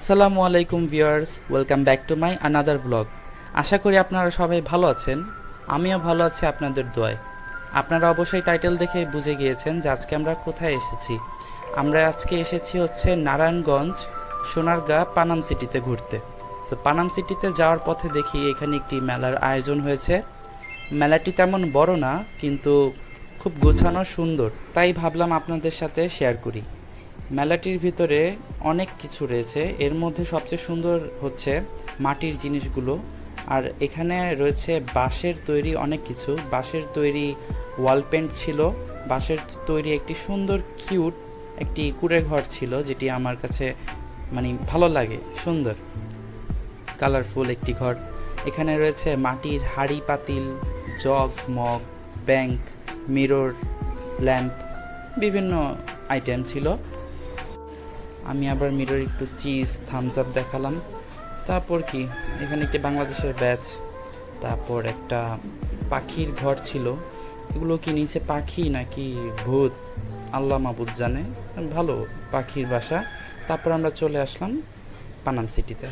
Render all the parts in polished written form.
আসসালামু আলাইকুম viewers, welcome back to my another blog. আশা করি আপনারা সবাই ভালো আছেন। আমিও ভালো আছি আপনাদের দোয়ায়। আপনারা অবশ্যই টাইটেল দেখে বুঝে গিয়েছেন যে আজকে আমরা কোথায় এসেছি। আমরা আজকে এসেছি হচ্ছে নারায়ণগঞ্জ সোনারগাঁ পানাম সিটিতে ঘুরতে। তো পানাম সিটিতে যাওয়ার পথে দেখি এখানে একটি মেলার আয়োজন হয়েছে। মেলাটি তেমন বড় না, কিন্তু খুব গোছানো সুন্দর, তাই ভাবলাম আপনাদের সাথে শেয়ার করি। মেলাটির ভিতরে অনেক কিছু রয়েছে, এর মধ্যে সবচেয়ে সুন্দর হচ্ছে মাটির জিনিসগুলো। আর এখানে রয়েছে বাঁশের তৈরি অনেক কিছু, বাঁশের তৈরি ওয়াল পেন্ট ছিল, বাঁশের তৈরি একটি সুন্দর কিউট একটি কুঁড়ে ঘর ছিল, যেটি আমার কাছে ভালো লাগে, সুন্দর কালারফুল একটি ঘর। এখানে রয়েছে মাটির হাঁড়ি পাতিল, jug mug, bank, mirror, lamp, বিভিন্ন আইটেম ছিল। আমি আবার মিরর একটু চিজ থামস আপ দেখালাম। তারপর কি এখানে একটি বাংলাদেশের ব্যাচ, তারপর একটা পাখির ঘর ছিল। এগুলো কি নিচে পাখি নাকি ভূত আল্লাহ মাবুদ জানে, ভালো পাখির বাসা। তারপর আমরা চলে আসলাম পানাম সিটিতে।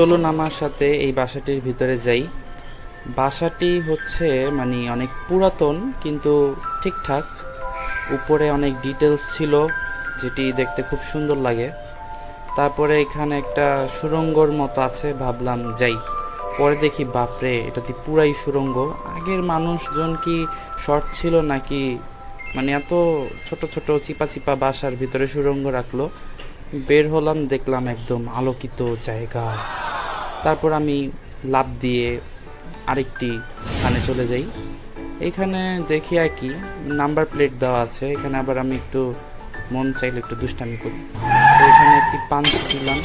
চলুন আমার সাথে এই বাসাটির ভিতরে যাই। বাসাটি হচ্ছে অনেক পুরাতন, কিন্তু ঠিকঠাক। উপরে অনেক ডিটেলস ছিল, যেটি দেখতে খুব সুন্দর লাগে। তারপরে এখানে একটা সুড়ঙ্গর মতো আছে, ভাবলাম যাই। পরে দেখি বাপরে, এটাতে পুরাই সুড়ঙ্গ। আগের মানুষজন কি শর্ট ছিল নাকি, এত ছোট ছোট চিপা চিপা বাসার ভিতরে সুড়ঙ্গ রাখলো। বের হলাম, দেখলাম একদম আলোকিত জায়গা। তারপর আমি লাফ দিয়ে আরেকটি স্থানে চলে যাই। এখানে দেখি আর কি নাম্বার প্লেট দেওয়া আছে। এখানে আবার আমি একটু মন চাইলে একটু দুষ্টামি করি, তো এখানে একটি পাঞ্চ দিলাম।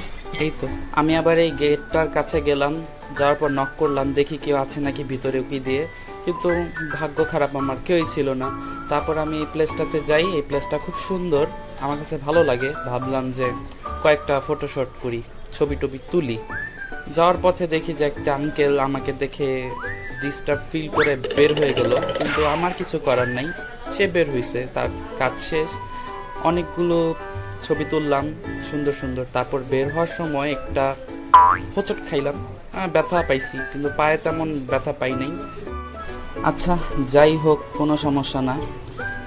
এই তো আমি আবার এই গেটটার কাছে গেলাম, যাওয়ার পর নক করলাম, দেখি কেউ আছে নাকি ভিতরে উকি দিয়ে, কিন্তু ভাগ্য খারাপ, আমার কেউই ছিল না। তারপর আমি এই প্লেসটাতে যাই। এই প্লেসটা খুব সুন্দর, আমার কাছে ভালো লাগে। ভাবলাম যে কয়েকটা ফটোশ্যুট করি, ছবি টবি তুলি। যাওয়ার পথে দেখি যে একটা আঙ্কেল আমাকে দেখে ডিস্টার্ব ফিল করে বের হয়ে গেল, কিন্তু আমার কিছু করার নাই, সে বের হয়েছে, তার কাজ শেষ। অনেকগুলো ছবি তুললাম সুন্দর সুন্দর। তারপর বের হওয়ার সময় একটা হোঁচট খাইলাম, ব্যথা পাইছি, কিন্তু পায়ে তেমন ব্যথা পাই নাই। আচ্ছা যাই হোক, কোনো সমস্যা না।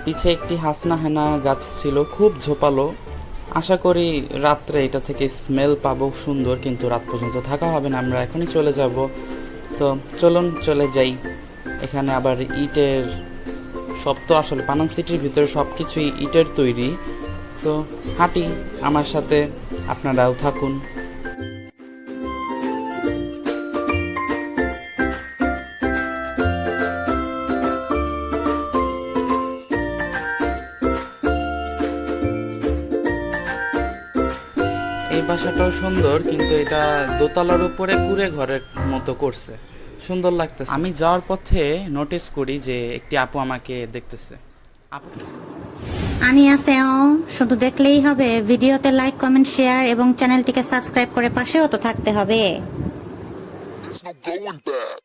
পিছে একটি হাসনা হেনা গাছ ছিল, খুব ঝোপালো। আশা করি রাত্রে এটা থেকে স্মেল পাবো সুন্দর, কিন্তু রাত পর্যন্ত থাকা হবে না, আমরা এখনই চলে যাব। তো চলুন চলে যাই। এখানে আবার ইটের সব, তো আসলে পানাম সিটির ভিতরে সব কিছুই ইটের তৈরি। তো হাঁটি আমার সাথে, আপনারাও থাকুন। এই বাসাটাও সুন্দর, কিন্তু এটা দোতলার উপরে কুঁড়ে ঘরের মতো করছে, সুন্দর লাগতেছে। আমি যাওয়ার পথে নোটিস করি যে একটি আপু আমাকে দেখতেছে। আপু আনিয়াসেও, শুধু দেখলেই হবে, ভিডিওতে লাইক কমেন্ট শেয়ার এবং চ্যানেলটিকে সাবস্ক্রাইব করে পাশেও তো থাকতে হবে। There's no going back.